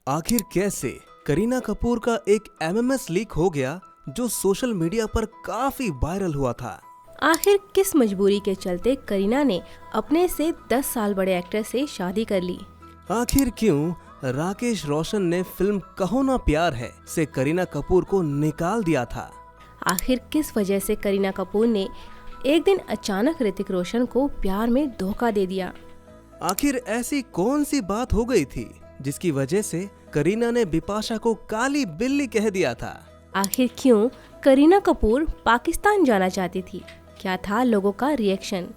आखिर कैसे करीना कपूर का एक एमएमएस लीक हो गया जो सोशल मीडिया पर काफी वायरल हुआ था। आखिर किस मजबूरी के चलते करीना ने अपने से 10 साल बड़े एक्टर से शादी कर ली। आखिर क्यों राकेश रोशन ने फिल्म कहो ना प्यार है से करीना कपूर को निकाल दिया था। आखिर किस वजह से करीना कपूर ने एक दिन अचानक ऋतिक रोशन को प्यार में धोखा दे दिया। आखिर ऐसी कौन सी बात हो गई थी जिसकी वजह से करीना ने बिपाशा को काली बिल्ली कह दिया था। आखिर क्यों करीना कपूर पाकिस्तान जाना चाहती थी, क्या था लोगों का रिएक्शन।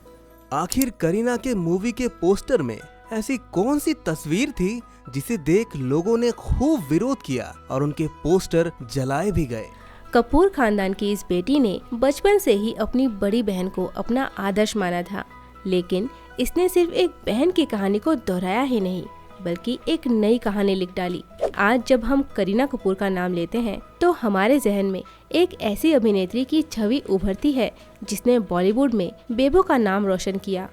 आखिर करीना के मूवी के पोस्टर में ऐसी कौन सी तस्वीर थी जिसे देख लोगों ने खूब विरोध किया और उनके पोस्टर जलाए भी गए। कपूर खानदान की इस बेटी ने बचपन से ही अपनी बड़ी बहन को अपना आदर्श माना था, लेकिन इसने सिर्फ एक बहन की कहानी को दोहराया ही नहीं बल्कि एक नई कहानी लिख डाली। आज जब हम करीना कपूर का नाम लेते हैं तो हमारे जहन में एक ऐसी अभिनेत्री की छवि उभरती है जिसने बॉलीवुड में बेबो का नाम रोशन किया।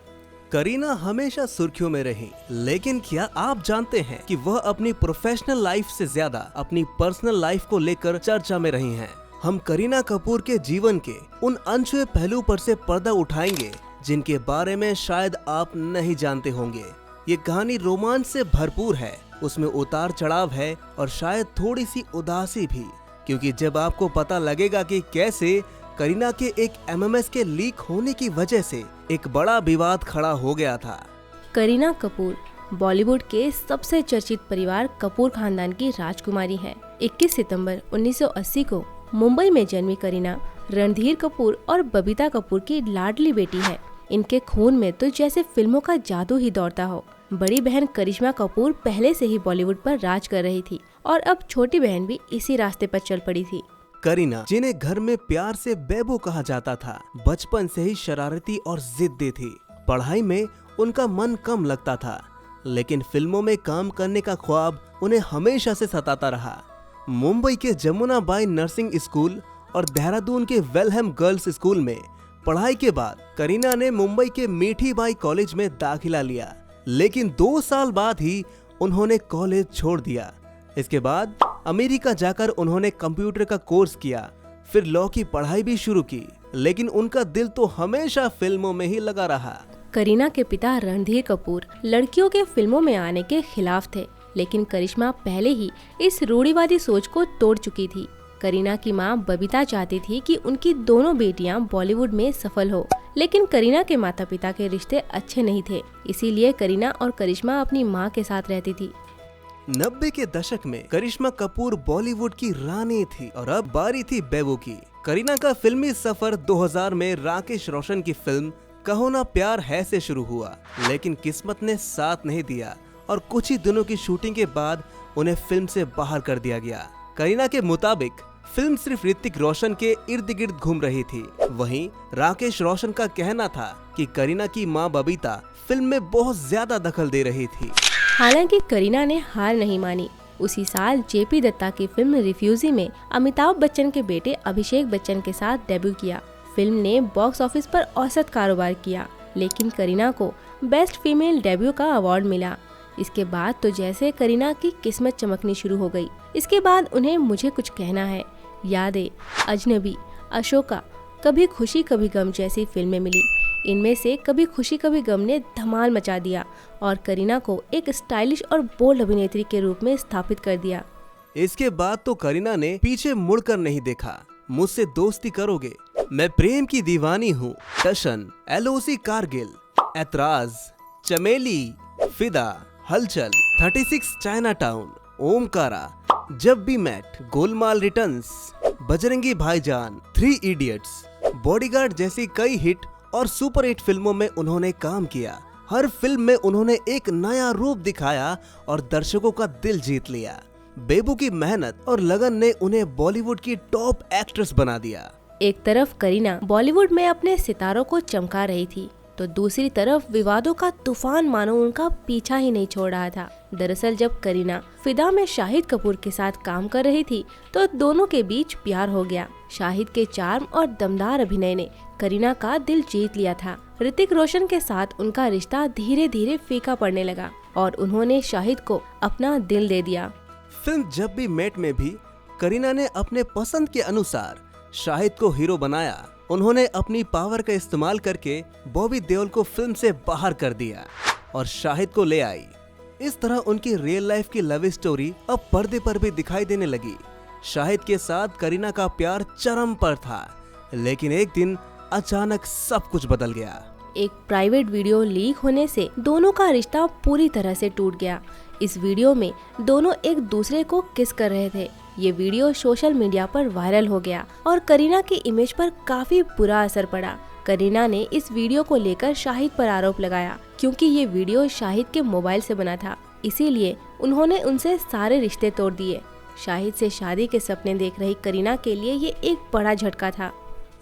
करीना हमेशा सुर्खियों में रही, लेकिन क्या आप जानते हैं कि वह अपनी प्रोफेशनल लाइफ से ज्यादा अपनी पर्सनल लाइफ को लेकर चर्चा में रही हैं। हम करीना कपूर के जीवन के उन अनछुए पहलू पर से पर्दा उठाएंगे जिनके बारे में शायद आप नहीं जानते होंगे। ये कहानी रोमांच से भरपूर है, उसमें उतार चढ़ाव है और शायद थोड़ी सी उदासी भी, क्योंकि जब आपको पता लगेगा कि कैसे करीना के एक एमएमएस के लीक होने की वजह से एक बड़ा विवाद खड़ा हो गया था। करीना कपूर बॉलीवुड के सबसे चर्चित परिवार कपूर खानदान की राजकुमारी है। 21 सितंबर 1980 को मुंबई में जन्मी करीना रणधीर कपूर और बबीता कपूर की लाडली बेटी है। इनके खून में तो जैसे फिल्मों का जादू ही दौड़ता हो। बड़ी बहन करिश्मा कपूर पहले से ही बॉलीवुड पर राज कर रही थी और अब छोटी बहन भी इसी रास्ते पर चल पड़ी थी। करीना, जिन्हें घर में प्यार से बेबो कहा जाता था, बचपन से ही शरारती और जिद्दी थी। पढ़ाई में उनका मन कम लगता था, लेकिन फिल्मों में काम करने का ख्वाब उन्हें हमेशा से सताता रहा। मुंबई के जमुनाबाई नर्सिंग स्कूल और देहरादून के वेलहम गर्ल्स स्कूल में पढ़ाई के बाद करीना ने मुंबई के मीठीबाई कॉलेज में दाखिला लिया, लेकिन 2 साल बाद ही उन्होंने कॉलेज छोड़ दिया। इसके बाद अमेरिका जाकर उन्होंने कंप्यूटर का कोर्स किया, फिर लॉ की पढ़ाई भी शुरू की, लेकिन उनका दिल तो हमेशा फिल्मों में ही लगा रहा। करीना के पिता रणधीर कपूर लड़कियों के फिल्मों में आने के खिलाफ थे, लेकिन करिश्मा पहले ही इस रूढ़िवादी सोच को तोड़ चुकी थी। करीना की मां बबीता चाहती थी कि उनकी दोनों बेटियां बॉलीवुड में सफल हो, लेकिन करीना के माता पिता के रिश्ते अच्छे नहीं थे, इसीलिए करीना और करिश्मा अपनी मां के साथ रहती थी। 90 के दशक में करिश्मा कपूर बॉलीवुड की रानी थी और अब बारी थी बेबो की। करीना का फिल्मी सफर 2000 में राकेश रोशन की फिल्म कहो ना प्यार है से शुरू हुआ, लेकिन किस्मत ने साथ नहीं दिया और कुछ ही दिनों की शूटिंग के बाद उन्हें फिल्म से बाहर कर दिया गया। करीना के मुताबिक फिल्म सिर्फ ऋतिक रोशन के इर्द गिर्द घूम रही थी। वहीं राकेश रोशन का कहना था कि करीना की मां बबीता फिल्म में बहुत ज्यादा दखल दे रही थी। हालांकि करीना ने हार नहीं मानी। उसी साल जेपी दत्ता की फिल्म रिफ्यूजी में अमिताभ बच्चन के बेटे अभिषेक बच्चन के साथ डेब्यू किया। फिल्म ने बॉक्स ऑफिस पर औसत कारोबार किया, लेकिन करीना को बेस्ट फीमेल डेब्यू का अवार्ड मिला। इसके बाद तो जैसे करीना की किस्मत चमकनी शुरू हो गई। इसके बाद उन्हें मुझे कुछ कहना है, यादें, अजनबी, अशोका, कभी खुशी कभी गम जैसी फिल्में मिली। इनमें से कभी खुशी कभी गम ने धमाल मचा दिया और करीना को एक स्टाइलिश और बोल्ड अभिनेत्री के रूप में स्थापित कर दिया। इसके बाद तो करीना ने पीछे मुड़कर नहीं देखा। मुझसे दोस्ती करोगे, मैं प्रेम की दीवानी हूँ, टशन, एलओसी कारगिल, ऐतराज, चमेली, फिदा, हलचल, 36 चाइना टाउन, ओमकारा, जब भी मैट, गोलमाल रिटर्न्स, बजरंगी भाईजान, 3 इडियट्स, बॉडीगार्ड जैसी कई हिट और सुपर हिट फिल्मों में उन्होंने काम किया। हर फिल्म में उन्होंने एक नया रूप दिखाया और दर्शकों का दिल जीत लिया। बेबू की मेहनत और लगन ने उन्हें बॉलीवुड की टॉप एक्ट्रेस बना दिया। एक तरफ करीना बॉलीवुड में अपने सितारों को चमका रही थी, तो दूसरी तरफ विवादों का तूफान मानो उनका पीछा ही नहीं छोड़ रहा था। दरअसल जब करीना फिदा में शाहिद कपूर के साथ काम कर रही थी तो दोनों के बीच प्यार हो गया। शाहिद के चार्म और दमदार अभिनय ने करीना का दिल जीत लिया था। ऋतिक रोशन के साथ उनका रिश्ता धीरे धीरे फीका पड़ने लगा और उन्होंने शाहिद को अपना दिल दे दिया। फिल्म जब वी मेट में भी करीना ने अपने पसंद के अनुसार शाहिद को हीरो बनाया। उन्होंने अपनी पावर का इस्तेमाल करके बॉबी देओल को फिल्म से बाहर कर दिया और शाहिद को ले आई। इस तरह उनकी रियल लाइफ की लव स्टोरी अब पर्दे पर भी दिखाई देने लगी। शाहिद के साथ करीना का प्यार चरम पर था, लेकिन एक दिन अचानक सब कुछ बदल गया। एक प्राइवेट वीडियो लीक होने से दोनों का रिश्ता पूरी तरह से टूट गया। इस वीडियो में दोनों एक दूसरे को किस कर रहे थे। ये वीडियो सोशल मीडिया पर वायरल हो गया और करीना की इमेज पर काफी बुरा असर पड़ा। करीना ने इस वीडियो को लेकर शाहिद पर आरोप लगाया, क्योंकि ये वीडियो शाहिद के मोबाइल से बना था, इसीलिए उन्होंने उनसे सारे रिश्ते तोड़ दिए। शाहिद से शादी के सपने देख रही करीना के लिए ये एक बड़ा झटका था।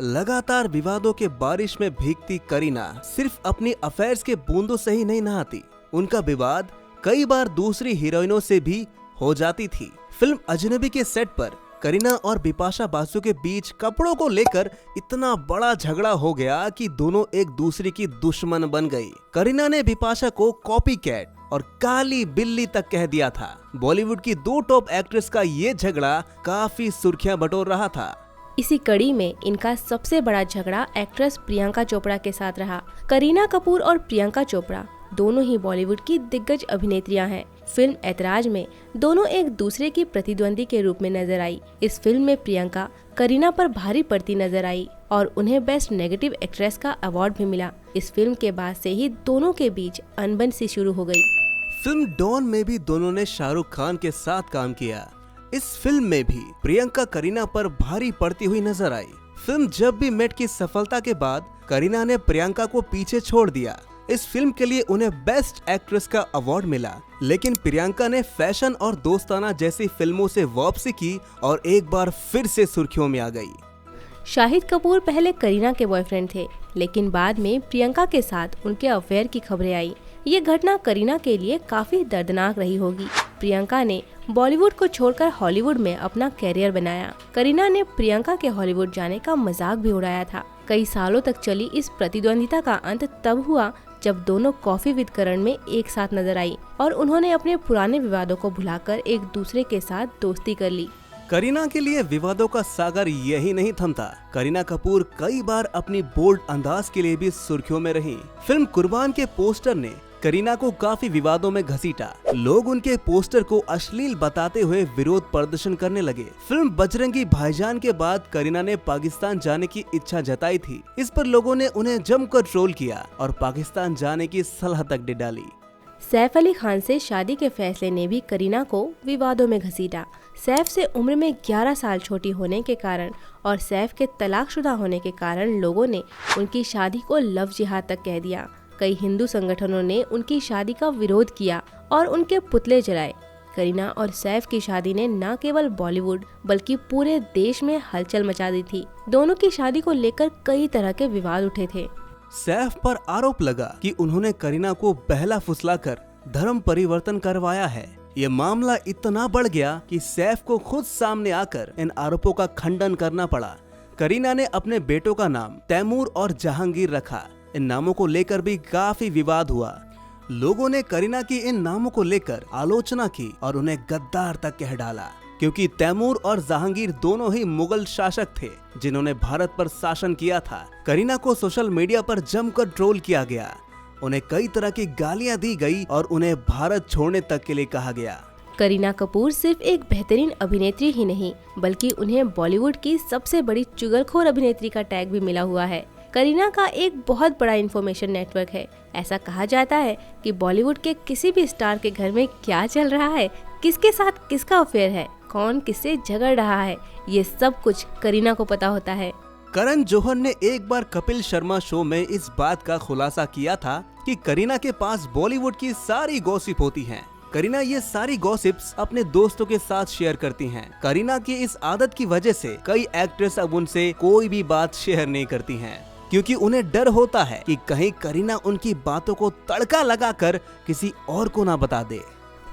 लगातार विवादों के बारिश में भीगती करीना सिर्फ अपनी अफेयर्स के बूंदों से ही नहीं नहाती, उनका विवाद कई बार दूसरी हीरोइनों से भी हो जाती थी। फिल्म अजनबी के सेट पर करीना और बिपाशा बासु के बीच कपड़ों को लेकर इतना बड़ा झगड़ा हो गया कि दोनों एक दूसरे की दुश्मन बन गई। करीना ने बिपाशा को कॉपी कैट और काली बिल्ली तक कह दिया था। बॉलीवुड की दो टॉप एक्ट्रेस का ये झगड़ा काफी सुर्खियां बटोर रहा था। इसी कड़ी में इनका सबसे बड़ा झगड़ा एक्ट्रेस प्रियंका चोपड़ा के साथ रहा। करीना कपूर और प्रियंका चोपड़ा दोनों ही बॉलीवुड की दिग्गज अभिनेत्रियां हैं। फिल्म ऐतराज में दोनों एक दूसरे की प्रतिद्वंदी के रूप में नजर आई। इस फिल्म में प्रियंका करीना पर भारी पड़ती नजर आई और उन्हें बेस्ट नेगेटिव एक्ट्रेस का अवार्ड भी मिला। इस फिल्म के बाद से ही दोनों के बीच अनबन सी शुरू हो गई। फिल्म डॉन में भी दोनों ने शाहरुख खान के साथ काम किया। इस फिल्म में भी प्रियंका करीना पर भारी पड़ती हुई नजर आई। फिल्म जब वी मेट की सफलता के बाद करीना ने प्रियंका को पीछे छोड़ दिया। इस फिल्म के लिए उन्हें बेस्ट एक्ट्रेस का अवार्ड मिला, लेकिन प्रियंका ने फैशन और दोस्ताना जैसी फिल्मों से वापसी की और एक बार फिर से सुर्खियों में आ गई। शाहिद कपूर पहले करीना के बॉयफ्रेंड थे, लेकिन बाद में प्रियंका के साथ उनके अफेयर की खबरें आई। ये घटना करीना के लिए काफी दर्दनाक रही होगी। प्रियंका ने बॉलीवुड को छोड़कर हॉलीवुड में अपना कैरियर बनाया। करीना ने प्रियंका के हॉलीवुड जाने का मजाक भी उड़ाया था। कई सालों तक चली इस प्रतिद्वंदिता का अंत तब हुआ जब दोनों कॉफी विद करण में एक साथ नजर आई और उन्होंने अपने पुराने विवादों को भुलाकर एक दूसरे के साथ दोस्ती कर ली। करीना के लिए विवादों का सागर यही नहीं थमता। करीना कपूर कई बार अपनी बोल्ड अंदाज के लिए भी सुर्खियों में रही। फिल्म कुर्बान के पोस्टर ने करीना को काफी विवादों में घसीटा। लोग उनके पोस्टर को अश्लील बताते हुए विरोध प्रदर्शन करने लगे। फिल्म बजरंगी भाईजान के बाद करीना ने पाकिस्तान जाने की इच्छा जताई थी। इस पर लोगों ने उन्हें जमकर ट्रोल किया और पाकिस्तान जाने की सलाह तक दे डाली। सैफ अली खान से शादी के फैसले ने भी करीना को विवादों में घसीटा। सैफ से उम्र में 11 साल छोटी होने के कारण और सैफ के तलाकशुदा होने के कारण लोगों ने उनकी शादी को लव जिहाद तक कह दिया। कई हिंदू संगठनों ने उनकी शादी का विरोध किया और उनके पुतले जलाए। करीना और सैफ की शादी ने न केवल बॉलीवुड बल्कि पूरे देश में हलचल मचा दी थी। दोनों की शादी को लेकर कई तरह के विवाद उठे थे। सैफ पर आरोप लगा कि उन्होंने करीना को बहला फुसलाकर धर्म परिवर्तन करवाया है। ये मामला इतना बढ़ गया कि सैफ को खुद सामने आकर इन आरोपों का खंडन करना पड़ा। करीना ने अपने बेटों का नाम तैमूर और जहांगीर रखा। इन नामों को लेकर भी काफी विवाद हुआ। लोगों ने करीना की इन नामों को लेकर आलोचना की और उन्हें गद्दार तक कह डाला, क्योंकि तैमूर और जहांगीर दोनों ही मुगल शासक थे जिन्होंने भारत पर शासन किया था। करीना को सोशल मीडिया पर जमकर ट्रोल किया गया। उन्हें कई तरह की गालियां दी गई और उन्हें भारत छोड़ने तक के लिए कहा गया। करीना कपूर सिर्फ एक बेहतरीन अभिनेत्री ही नहीं, बल्कि उन्हें बॉलीवुड की सबसे बड़ी चुगलखोर अभिनेत्री का टैग भी मिला हुआ है। करीना का एक बहुत बड़ा इंफॉर्मेशन नेटवर्क है। ऐसा कहा जाता है कि बॉलीवुड के किसी भी स्टार के घर में क्या चल रहा है, किसके साथ किसका अफेयर है, कौन किससे झगड़ रहा है, ये सब कुछ करीना को पता होता है। करण जौहर ने एक बार कपिल शर्मा शो में इस बात का खुलासा किया था कि करीना के पास बॉलीवुड की सारी गॉसिप होती हैं। करीना ये सारी गॉसिप्स अपने दोस्तों के साथ शेयर करती हैं। करीना की इस आदत की वजह से कई एक्ट्रेस अब उनसे कोई भी बात शेयर नहीं करती हैं, क्योंकि उन्हें डर होता है कि कहीं करीना उनकी बातों को तड़का लगाकर किसी और को ना बता दे।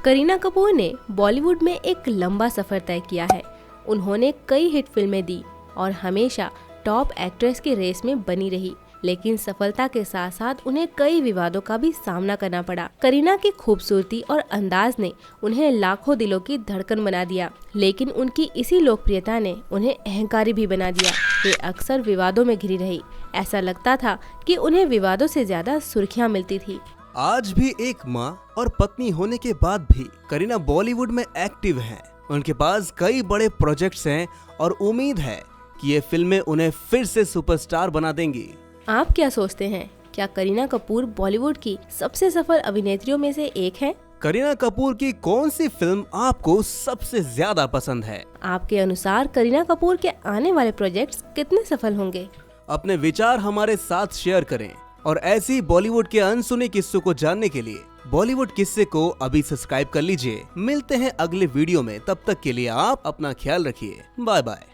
करीना कपूर ने बॉलीवुड में एक लंबा सफर तय किया है। उन्होंने कई हिट फिल्में दी और हमेशा टॉप एक्ट्रेस की रेस में बनी रही। लेकिन सफलता के साथ साथ उन्हें कई विवादों का भी सामना करना पड़ा। करीना की खूबसूरती और अंदाज ने उन्हें लाखों दिलों की धड़कन बना दिया, लेकिन उनकी इसी लोकप्रियता ने उन्हें अहंकारी भी बना दिया। वे अक्सर विवादों में घिरी रही। ऐसा लगता था कि उन्हें विवादों से ज्यादा सुर्खियां मिलती थी। आज भी एक माँ और पत्नी होने के बाद भी करीना बॉलीवुड में एक्टिव हैं। उनके पास कई बड़े प्रोजेक्ट्स हैं और उम्मीद है कि ये फिल्में उन्हें फिर से सुपरस्टार बना देंगी। आप क्या सोचते हैं, क्या करीना कपूर बॉलीवुड की सबसे सफल अभिनेत्रियों में से एक है? करीना कपूर की कौन सी फिल्म आपको सबसे ज्यादा पसंद है? आपके अनुसार करीना कपूर के आने वाले प्रोजेक्ट्स कितने सफल होंगे? अपने विचार हमारे साथ शेयर करें और ऐसी बॉलीवुड के अनसुने किस्सों को जानने के लिए बॉलीवुड किस्से को अभी सब्सक्राइब कर लीजिए। मिलते हैं अगले वीडियो में, तब तक के लिए आप अपना ख्याल रखिए। Bye bye.